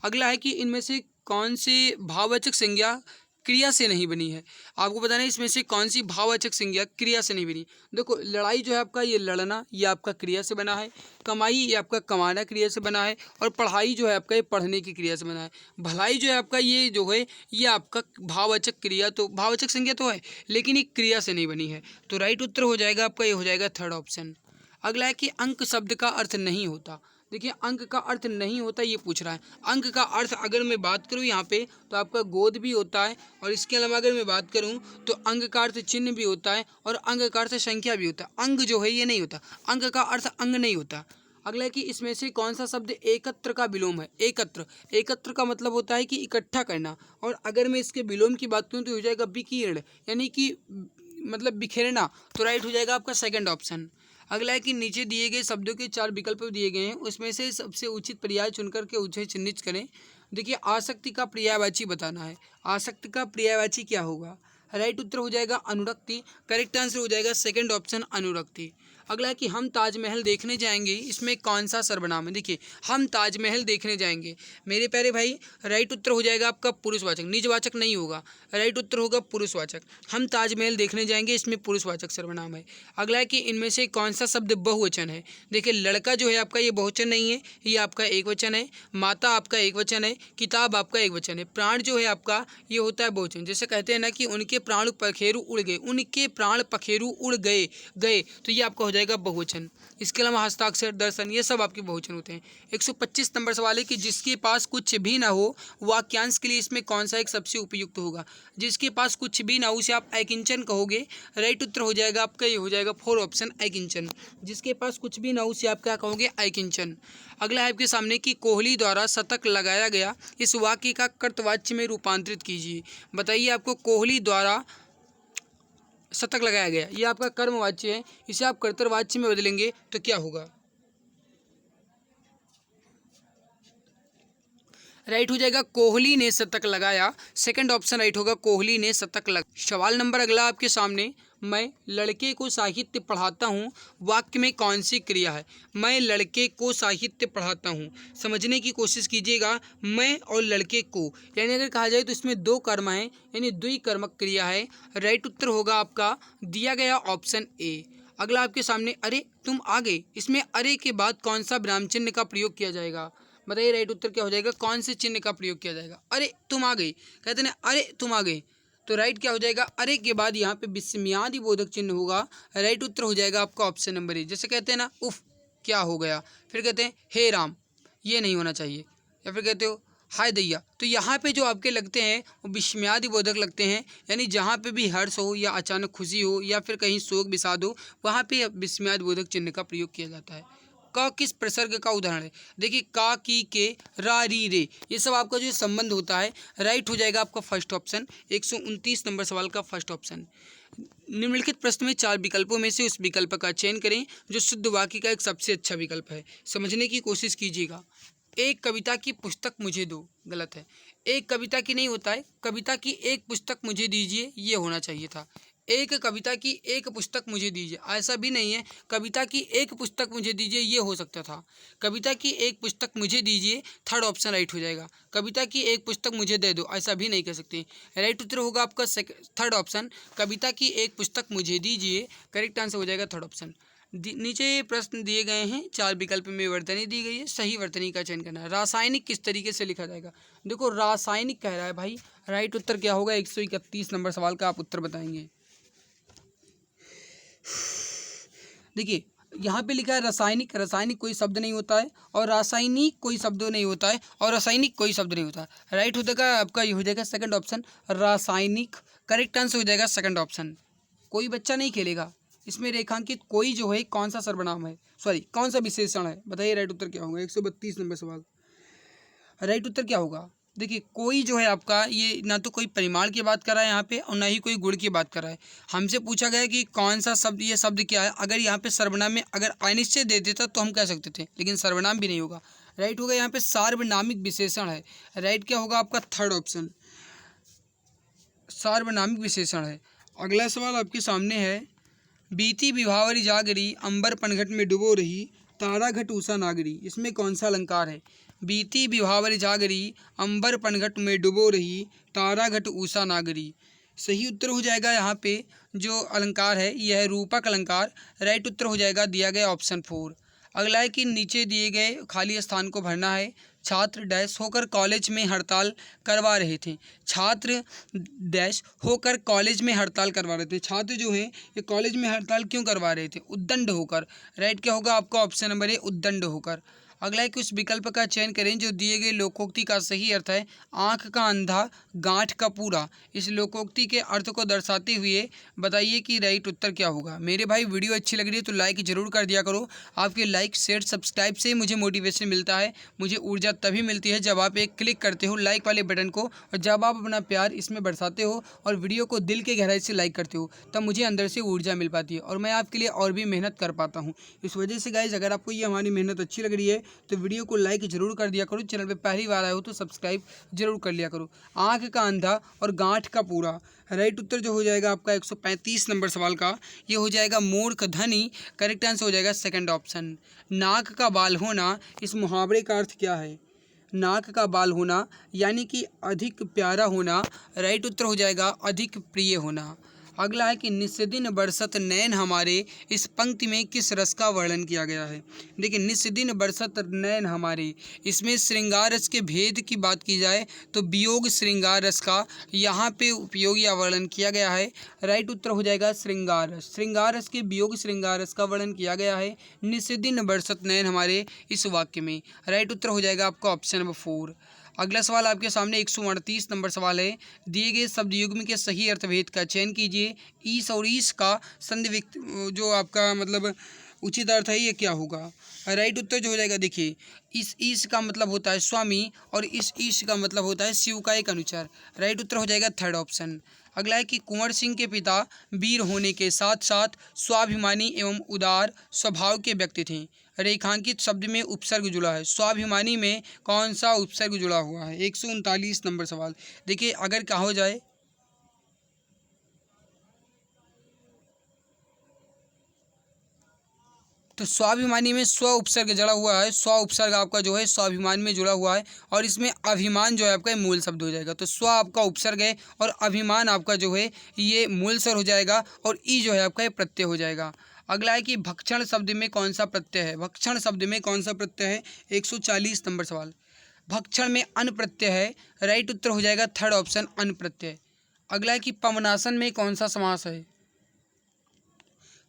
Speaker 1: अगला है कि इनमें से कौन से भाववाचक संज्ञा क्रिया से नहीं बनी है। आपको बताना है इसमें से कौन सी भाववाचक संज्ञा क्रिया से नहीं बनी। देखो लड़ाई जो है आपका ये लड़ना, ये आपका क्रिया से बना है। कमाई ये आपका कमाना क्रिया से बना है, और पढ़ाई जो है आपका ये पढ़ने की क्रिया से बना है। भलाई जो है आपका ये जो है ये आपका भाववाचक क्रिया, तो भाववाचक संज्ञा तो है लेकिन ये क्रिया से नहीं बनी है। तो राइट उत्तर हो जाएगा आपका, ये हो जाएगा थर्ड ऑप्शन। अगला है कि अंक शब्द का अर्थ नहीं होता। देखिए अंक का अर्थ नहीं होता ये पूछ रहा है। अंक का अर्थ अगर मैं बात करूँ यहाँ पे तो आपका गोद भी होता है, और इसके अलावा अगर मैं बात करूँ तो अंक का अर्थ चिन्ह भी होता है, और अंक का अर्थ संख्या भी होता है। अंग जो है ये नहीं होता, अंक का अर्थ अंग नहीं होता। अगला है कि इसमें से कौन सा शब्द एकत्र का विलोम है। एकत्र, एकत्र का मतलब होता है कि इकट्ठा करना, और अगर मैं इसके विलोम की बात करूँ तो हो जाएगा विकीर्ण, यानी कि मतलब बिखेरना। तो राइट हो जाएगा आपका सेकंड ऑप्शन। अगला है कि नीचे दिए गए शब्दों के 4 विकल्प दिए गए हैं, उसमें से सबसे उचित पर्याय चुनकर के उसे चिन्हित करें। देखिए आसक्ति का पर्यायवाची बताना है। आसक्ति का पर्यायवाची क्या होगा? राइट उत्तर हो जाएगा अनुरक्ति। करेक्ट आंसर हो जाएगा सेकंड ऑप्शन अनुरक्ति। अगला है कि हम ताजमहल देखने जाएंगे, इसमें कौन सा सर्वनाम है? देखिए हम ताजमहल देखने जाएंगे मेरे प्यारे भाई, राइट उत्तर हो जाएगा आपका पुरुषवाचक, निजवाचक नहीं होगा। राइट उत्तर होगा पुरुषवाचक। हम ताजमहल देखने जाएंगे, इसमें पुरुषवाचक सर्वनाम है। अगला है कि इनमें से कौन सा शब्द बहुवचन है? देखिए लड़का जो है आपका ये बहुवचन नहीं है, ये आपका एक वचन है। माता आपका एक वचन है, किताब आपका एक वचन है। प्राण जो है आपका ये होता है बहुवचन। जैसे कहते हैं ना कि उनके प्राण पखेरु उड़ गए, उनके प्राण पखेरु उड़ गए गए, तो ये आपका हो जाएगा बहुवचन। इसके अलावा हस्ताक्षर, दर्शन, ये सब आपके बहुवचन होते हैं। 125 नंबर सवाल है कि जिसके पास कुछ भी ना हो वाक्यांश के लिए इसमें कौन सा एक सबसे उपयुक्त होगा? जिसके पास कुछ भी ना हो उसे आप अकिंचन कहोगे। राइट उत्तर हो जाएगा आपका ये हो जाएगा 4 ऑप्शन अकिंचन। जिसके पास कुछ भी ना हो उसे आप क्या कहोगे? अकिंचन। अगला है आपके सामने कि कोहली द्वारा शतक लगाया गया, इस वाक्य का कर्तवाच्य में रूपांतरित कीजिए। बताइए आपको कोहली द्वारा शतक लगाया गया, ये आपका कर्मवाच्य है, इसे आप कर्तव्यवाच्य में बदलेंगे तो क्या होगा? राइट हो जाएगा कोहली ने शतक लगाया। सेकंड ऑप्शन राइट होगा, कोहली ने शतक लगा। सवाल नंबर अगला आपके सामने, मैं लड़के को साहित्य पढ़ाता हूँ, वाक्य में कौन सी क्रिया है? मैं लड़के को साहित्य पढ़ाता हूँ, समझने की कोशिश कीजिएगा। मैं और लड़के को, यानी अगर कहा जाए तो इसमें 2 कर्म हैं, यानी द्विकर्मक क्रिया है। राइट उत्तर होगा आपका दिया गया ऑप्शन ए। अगला आपके सामने, अरे तुम आ गए, इसमें अरे के बाद कौन सा विराम चिन्ह का प्रयोग किया जाएगा? बताइए राइट उत्तर क्या हो जाएगा? कौन से चिन्ह का प्रयोग किया जाएगा? अरे तुम आ गई, कहते हैं अरे तुम आ गई, तो राइट क्या हो जाएगा? अरे के बाद यहाँ पे विस्मयादि बोधक चिन्ह होगा। राइट उत्तर हो जाएगा आपका ऑप्शन नंबर ए। जैसे कहते हैं ना उफ क्या हो गया, फिर कहते हैं हे राम, ये नहीं होना चाहिए। या फिर कहते हो हाय दैया, तो यहाँ पे जो आपके लगते हैं वो विस्मयादि बोधक लगते हैं, यानी जहाँ पे भी हर्ष हो या अचानक खुशी हो या फिर कहीं शोक विषाद हो, वहाँ पे विस्मयादि बोधक चिन्ह का प्रयोग किया जाता है। क किस प्रसर्ग का उदाहरण है? देखिए का, की, के, रा, री, रे, ये सब आपका जो संबंध होता है। राइट हो जाएगा आपका फर्स्ट ऑप्शन। 129 नंबर सवाल का फर्स्ट ऑप्शन। निम्नलिखित प्रश्न में 4 विकल्पों में से उस विकल्प का चयन करें जो शुद्ध वाक्य का एक सबसे अच्छा विकल्प है। समझने की कोशिश कीजिएगा। एक कविता की पुस्तक मुझे दो, गलत है। एक कविता की नहीं होता है, कविता की एक पुस्तक मुझे दीजिए, ये होना चाहिए था। एक कविता की एक पुस्तक मुझे दीजिए, ऐसा भी नहीं है। कविता की एक पुस्तक मुझे दीजिए, ये हो सकता था। कविता की एक पुस्तक मुझे दीजिए, थर्ड ऑप्शन राइट हो जाएगा। कविता की एक पुस्तक मुझे दे दो, ऐसा भी नहीं कह सकते। राइट उत्तर होगा आपका थर्ड ऑप्शन, कविता की एक पुस्तक मुझे दीजिए। करेक्ट आंसर हो जाएगा थर्ड ऑप्शन। नीचे प्रश्न दिए गए हैं, 4 विकल्प में वर्तनी दी गई है, सही वर्तनी का चयन करना है। रासायनिक किस तरीके से लिखा जाएगा? देखो रासायनिक कह रहा है भाई, राइट उत्तर क्या होगा? 131 नंबर सवाल का आप उत्तर बताएंगे। देखिए यहाँ पे लिखा है रासायनिक, रासायनिक कोई शब्द नहीं होता है, और रासायनिक कोई शब्द नहीं होता है, और रासायनिक कोई शब्द नहीं होता है। राइट हो जाएगा आपका, ये हो जाएगा सेकंड ऑप्शन रासायनिक। करेक्ट आंसर हो जाएगा सेकंड ऑप्शन। कोई बच्चा नहीं खेलेगा, इसमें रेखांकित कोई जो है कौन सा सर्वनाम है, सॉरी कौन सा विशेषण है? बताइए राइट उत्तर क्या होगा? 132 नंबर सवाल। राइट उत्तर क्या होगा? देखिए कोई जो है आपका ये ना तो कोई परिमाण की बात कर रहा है यहाँ पे, और ना ही कोई गुण की बात कर रहा है। हमसे पूछा गया कि कौन सा शब्द, ये शब्द क्या है। अगर यहाँ पे सर्वनाम में अगर अनिश्चय दे देता तो हम कह सकते थे, लेकिन सर्वनाम भी नहीं होगा। राइट होगा यहाँ पे सार्वनामिक विशेषण है। राइट क्या होगा आपका? थर्ड ऑप्शन सार्वनामिक विशेषण है। अगला सवाल आपके सामने है, बीती विभावरी जागरी, अंबर पनघट में डुबो रही, तारा घट उषा नागरी, इसमें कौन सा अलंकार है? बीती विभावरी जागरी, अंबर पनघट में डुबो रही, तारा घट उषा नागरी। सही उत्तर हो जाएगा यहाँ पे जो अलंकार है यह है रूपक अलंकार। राइट उत्तर हो जाएगा दिया गया ऑप्शन 4। अगला है कि नीचे दिए गए खाली स्थान को भरना है। छात्र डैश होकर कॉलेज में हड़ताल करवा रहे थे। छात्र डैश होकर कॉलेज में हड़ताल करवा रहे थे। छात्र जो हैं ये कॉलेज में हड़ताल क्यों करवा रहे थे? उद्दंड होकर। राइट क्या होगा आपका? ऑप्शन नंबर ए, उद्दंड होकर। अगला है कि उस विकल्प का चयन करें जो दिए गए लोकोक्ति का सही अर्थ है। आँख का अंधा, गांठ का पूरा। इस लोकोक्ति के अर्थ को दर्शाते हुए बताइए कि राइट उत्तर क्या होगा। मेरे भाई वीडियो अच्छी लग रही है तो लाइक जरूर कर दिया करो। आपके लाइक शेयर सब्सक्राइब से मुझे मोटिवेशन मिलता है, मुझे ऊर्जा तभी मिलती है जब आप एक क्लिक करते हो लाइक वाले बटन को, और जब आप अपना प्यार इसमें बरसाते हो और वीडियो को दिल के गहराई से लाइक करते हो, तब मुझे अंदर से ऊर्जा मिल पाती है और मैं आपके लिए और भी मेहनत कर पाता हूँ। इस वजह से गाइस, अगर आपको ये हमारी मेहनत अच्छी लग रही है तो वीडियो को लाइक जरूर कर दिया करो। चैनल पे पहली बार आए हो तो सब्सक्राइब जरूर कर लिया करो। आँख का अंधा और गांठ का पूरा। राइट उत्तर जो हो जाएगा आपका 135 नंबर सवाल का, ये हो जाएगा मूर्ख धनी। करेक्ट आंसर हो जाएगा सेकंड ऑप्शन। नाक का बाल होना, इस मुहावरे का अर्थ क्या है? नाक का बाल होना यानी कि अधिक प्यारा होना। राइट उत्तर हो जाएगा अधिक प्रिय होना। अगला है कि निस्दिन बरसत नैन हमारे, इस पंक्ति में किस रस का वर्णन किया गया है? देखिए, निस्दिन बरसत नैन हमारे, इसमें श्रृंगार रस के भेद की बात की जाए तो वियोग श्रृंगार रस का यहाँ पे उपयोग या वर्णन किया गया है। राइट उत्तर हो जाएगा श्रृंगार रस। श्रृंगार रस के वियोग श्रृंगार रस का वर्णन किया गया है निस्दिन बरसत नैन हमारे इस वाक्य में। राइट उत्तर हो जाएगा आपका ऑप्शन नंबर 4। अगला सवाल आपके सामने 138 नंबर सवाल है। दिए गए शब्द युग्म के सही अर्थभेद का चयन कीजिए। ईस और ईस का संधि जो आपका मतलब उचित अर्थ है ये क्या होगा? राइट उत्तर जो हो जाएगा, देखिए, इस ईश का मतलब होता है स्वामी और इस ईश का मतलब होता है शिव का एक अनुचर। राइट उत्तर हो जाएगा थर्ड ऑप्शन। अगला है कि कुंवर सिंह के पिता वीर होने के साथ साथ स्वाभिमानी एवं उदार स्वभाव के व्यक्ति थे। रेखांकित शब्द में उपसर्ग जुड़ा है। स्वाभिमानी में कौन सा उपसर्ग जुड़ा हुआ है? 139 नंबर सवाल। देखिए, अगर कहा जाए तो स्वाभिमानी में स्व उपसर्ग जुड़ा हुआ है। स्व उपसर्ग आपका जो है स्वाभिमान में जुड़ा हुआ है और इसमें अभिमान जो है आपका मूल शब्द हो जाएगा। तो स्व आपका उपसर्ग है और अभिमान आपका जो है ये मूल स्वर हो जाएगा और ई जो है आपका ये प्रत्यय हो जाएगा। अगला है कि भक्षण शब्द में कौन सा प्रत्यय है? भक्षण शब्द में कौन सा प्रत्यय है? 140 नंबर सवाल। भक्षण में अन प्रत्यय है। राइट उत्तर हो जाएगा थर्ड ऑप्शन, अन प्रत्यय। अगला है कि पवनासन में कौन सा समास है?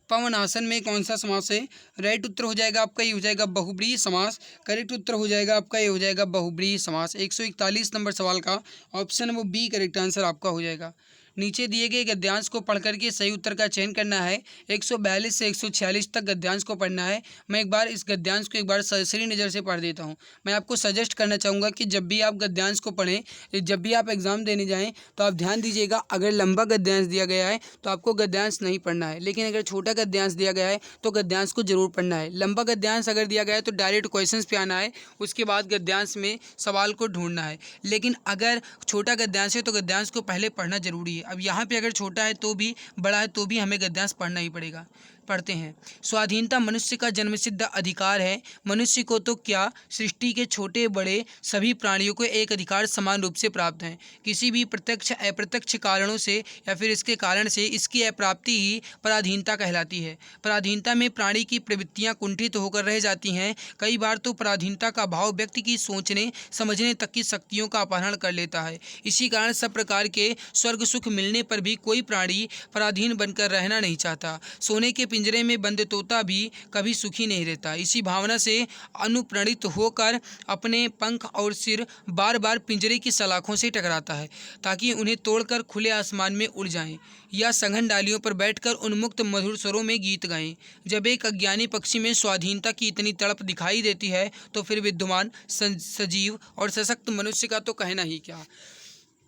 Speaker 1: पवनासन में कौन सा समास है? राइट उत्तर हो जाएगा आपका ये हो जाएगा बहुब्रीहि समास। करेक्ट उत्तर हो जाएगा आपका ये हो जाएगा बहुब्रीहि समास। 141 नंबर सवाल का option number B correct answer आपका हो जाएगा। नीचे दिए गए गद्यांश को पढ़ करके सही उत्तर का चयन करना है। 142 से 146 तक गद्यांश को पढ़ना है। मैं एक बार इस गद्यांश को एक बार सरसरी नज़र से पढ़ देता हूँ। मैं आपको सजेस्ट करना चाहूँगा कि जब भी आप गद्यांश को पढ़ें, जब भी आप एग्ज़ाम देने जाएँ तो आप ध्यान दीजिएगा, अगर लंबा गद्यांश दिया गया है तो आपको गद्यांश नहीं पढ़ना है, लेकिन अगर छोटा गद्यांश दिया गया है तो गद्यांश को जरूर पढ़ना है। लंबा गद्यांश अगर दिया गया है तो डायरेक्ट क्वेश्चंस पे आना है, उसके बाद गद्यांश में सवाल को ढूंढना है। लेकिन अगर छोटा गद्यांश है तो गद्यांश को पहले पढ़ना जरूरी है। अब यहाँ पे अगर छोटा है तो भी, बड़ा है तो भी हमें गद्यांश पढ़ना ही पड़ेगा। पढ़ते हैं। स्वाधीनता मनुष्य का जन्मसिद्ध अधिकार है। मनुष्य को तो क्या, सृष्टि के छोटे बड़े सभी प्राणियों को एक अधिकार समान रूप से प्राप्त है। किसी भी प्रत्यक्ष अप्रत्यक्ष कारणों से या फिर इसके कारण से इसकी अप्राप्ति ही पराधीनता कहलाती है। पराधीनता में प्राणी की प्रवृत्तियां कुंठित होकर रह जाती हैं। कई बार तो पराधीनता का भाव व्यक्ति की सोचने समझने तक की शक्तियों का अपहरण कर लेता है। इसी कारण सब प्रकार के स्वर्ग सुख मिलने पर भी कोई प्राणी पराधीन बनकर रहना नहीं चाहता। सोने के पिंजरे में बंद तोता भी कभी सुखी नहीं रहता। इसी भावना से अनुप्राणित होकर अपने पंख और सिर बार बार पिंजरे की सलाखों से टकराता है ताकि उन्हें तोड़कर खुले आसमान में उड़ जाएं या सघन डालियों पर बैठकर उन्मुक्त मधुर स्वरों में गीत गाएं। जब एक अज्ञानी पक्षी में स्वाधीनता की इतनी तड़प दिखाई देती है तो फिर विद्वान, सजीव और सशक्त मनुष्य का तो कहना ही क्या।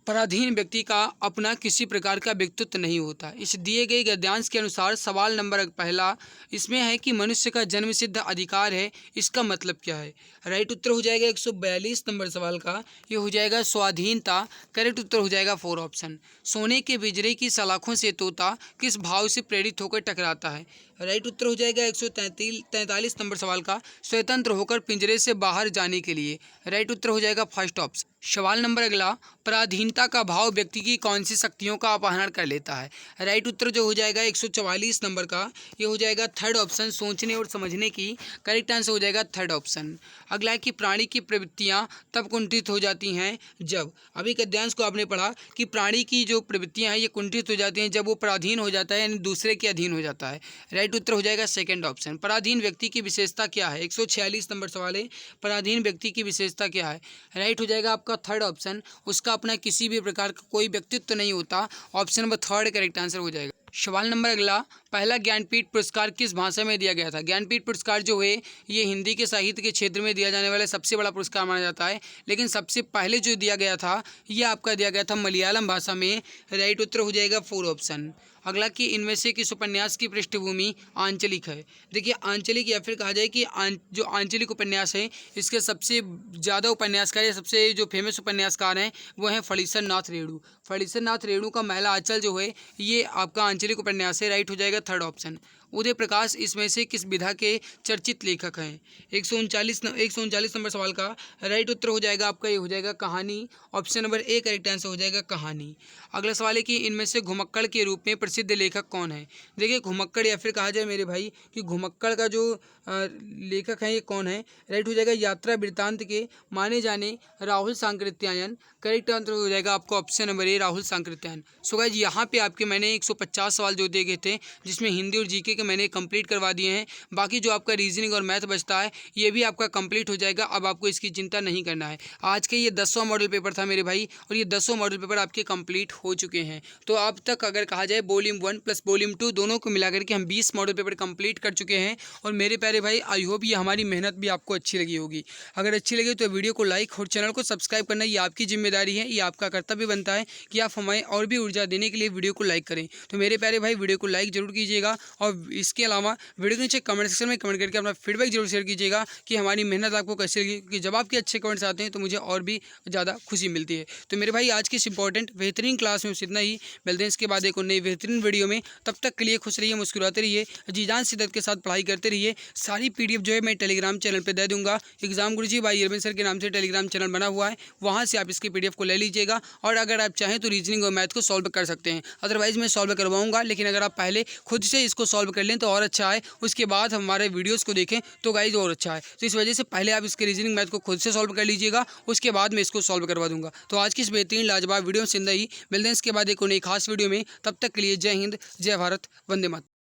Speaker 1: पराधीन व्यक्ति का अपना किसी प्रकार का व्यक्तित्व नहीं होता। इस दिए गए गद्यांश के अनुसार सवाल नंबर पहला इसमें है कि मनुष्य का जन्मसिद्ध अधिकार है, इसका मतलब क्या है? राइट उत्तर हो जाएगा 142 नंबर सवाल का, ये हो जाएगा स्वाधीनता। करेक्ट उत्तर हो जाएगा 4 ऑप्शन। सोने के पिंजरे की सलाखों से तोता किस भाव से प्रेरित होकर टकराता है? राइट उत्तर हो जाएगा 143 नंबर सवाल का, स्वतंत्र होकर पिंजरे से बाहर जाने के लिए। राइट उत्तर हो जाएगा फर्स्ट ऑप्शन। सवाल नंबर अगला, पराधीनता का भाव व्यक्ति की कौन सी शक्तियों का अपहरण कर लेता है। राइट उत्तर जो हो जाएगा 144 नंबर का, ये हो जाएगा थर्ड ऑप्शन, सोचने और समझने की। करेक्ट आंसर हो जाएगा थर्ड ऑप्शन। अगला है कि प्राणी की प्रवृत्तियां तब कुंठित हो जाती हैं जब, अभी गद्यांश को आपने पढ़ा कि प्राणी की जो प्रवृत्तियां हैं ये कुंठित हो जाती हैं जब वो पराधीन हो जाता है, यानी दूसरे के अधीन हो जाता है। राइट उत्तर हो जाएगा सेकंड ऑप्शन। पराधीन व्यक्ति की विशेषता क्या है, 146 नंबर सवाल है, पराधीन व्यक्ति की विशेषता क्या है। राइट हो जाएगा आपका थर्ड ऑप्शन, उसका अपना किसी भी प्रकार का कोई व्यक्तित्व नहीं होता। Option number third correct answer हो जाएगा। सवाल नंबर अगला, पहला ज्ञानपीठ पुरस्कार किस भाषा में दिया गया था। ज्ञानपीठ पुरस्कार जो है ये हिंदी के साहित्य के क्षेत्र में दिया जाने वाला सबसे बड़ा पुरस्कार माना जाता है, लेकिन सबसे पहले जो दिया गया था ये आपका दिया गया था मलयालम भाषा में। राइट उत्तर हो जाएगा फोर ऑप्शन। अगला कि इनमें से किस उपन्यास की पृष्ठभूमि आंचलिक है। देखिए आंचलिक या फिर कहा जाए कि जो आंचलिक उपन्यास है इसके सबसे ज़्यादा उपन्यासकार या सबसे जो फेमस उपन्यासकार हैं वो हैं फणीसर नाथ रेणु। फणीसर नाथ रेणु का महला आंचल जो है ये आपका आंचलिक उपन्यास है। राइट हो जाएगा थर्ड ऑप्शन। उदय प्रकाश इसमें से किस विधा के चर्चित लेखक हैं। 139 नंबर सवाल का राइट उत्तर हो जाएगा आपका, ये हो जाएगा कहानी। Option number A correct answer हो जाएगा कहानी। अगला सवाल है कि इनमें से घुमक्कड़ के रूप में प्रसिद्ध लेखक कौन है। देखिए घुमक्कड़ या फिर कहा जाए मेरे भाई कि घुमक्कड़ का जो लेखक है ये कौन है। राइट हो जाएगा यात्रा वृत्तांत के माने जाने राहुल सांकृत्यायन। करेक्ट आंसर हो जाएगा आपको ऑप्शन नंबर ए राहुल सांकृत्यायन। सो गाइस यहाँ पे आपके मैंने 150 सवाल जो दिए गए थे जिसमें हिंदी और जीके के मैंने कंप्लीट करवा दिए हैं। बाकी जो आपका रीजनिंग और मैथ बचता है ये भी आपका कंप्लीट हो जाएगा। अब आपको इसकी चिंता नहीं करना है। आज के ये 10वां मॉडल पेपर था मेरे भाई, और ये 10वां मॉडल पेपर आपके कंप्लीट हो चुके हैं। तो अब तक अगर कहा जाए वॉल्यूम 1 प्लस वॉल्यूम 2 दोनों को मिलाकर के हम 20 मॉडल पेपर कंप्लीट कर चुके हैं। और मेरे प्यारे भाई आई होप ये हमारी मेहनत भी आपको अच्छी लगी होगी। अगर अच्छी लगी तो वीडियो को लाइक और चैनल को सब्सक्राइब करना ये आपकी जिम्मेदारी है, ये आपका कर्तव्य बनता है कि आप हमें और भी ऊर्जा देने के लिए वीडियो को लाइक करें। तो मेरे प्यारे भाई वीडियो को लाइक जरूर कीजिएगा, और इसके अलावा वीडियो के नीचे कमेंट सेक्शन में कमेंट करके अपना फीडबैक जरूर शेयर कीजिएगा कि हमारी मेहनत आपको कैसी लगी। कि जब आपके अच्छे कमेंट्स आते हैं तो मुझे और भी ज़्यादा खुशी मिलती है। तो मेरे भाई आज की इस इंपॉर्टेंट बेहतरीन क्लास में इतना ही। मिलते हैं इसके बाद एक और नई बेहतरीन वीडियो में। तब तक के लिए खुश रहिए, मुस्कुराते रहिए, जी जान शिद्दत के साथ पढ़ाई करते रहिए। सारी PDF जो है मैं टेलीग्राम चैनल पर दे दूँगा। Exam Guruji by Arvind sir के नाम से टेलीग्राम चैनल बना हुआ है, वहाँ से आप इसकी PDF को ले लीजिएगा। और अगर आप चाहें तो रीजनिंग और मैथ को सॉल्व कर सकते हैं, अदरवाइज़ मैं सॉल्व करवाऊँगा। लेकिन अगर आप पहले खुद से इसको सॉल्व कर लें तो और अच्छा है, उसके बाद हमारे वीडियोस को देखें तो गाइज और अच्छा है। तो इस वजह से पहले आप इसके रीजनिंग मैथ को खुद से सॉल्व कर लीजिएगा, उसके बाद मैं इसको सॉल्व करवा दूंगा। तो आज की इस बेहतरीन लाजवाब वीडियो में जिंदा ही मिलते हैं इसके बाद एक और नई खास वीडियो में। तब तक के लिए जय हिंद, जय भारत, वंदे मातरम।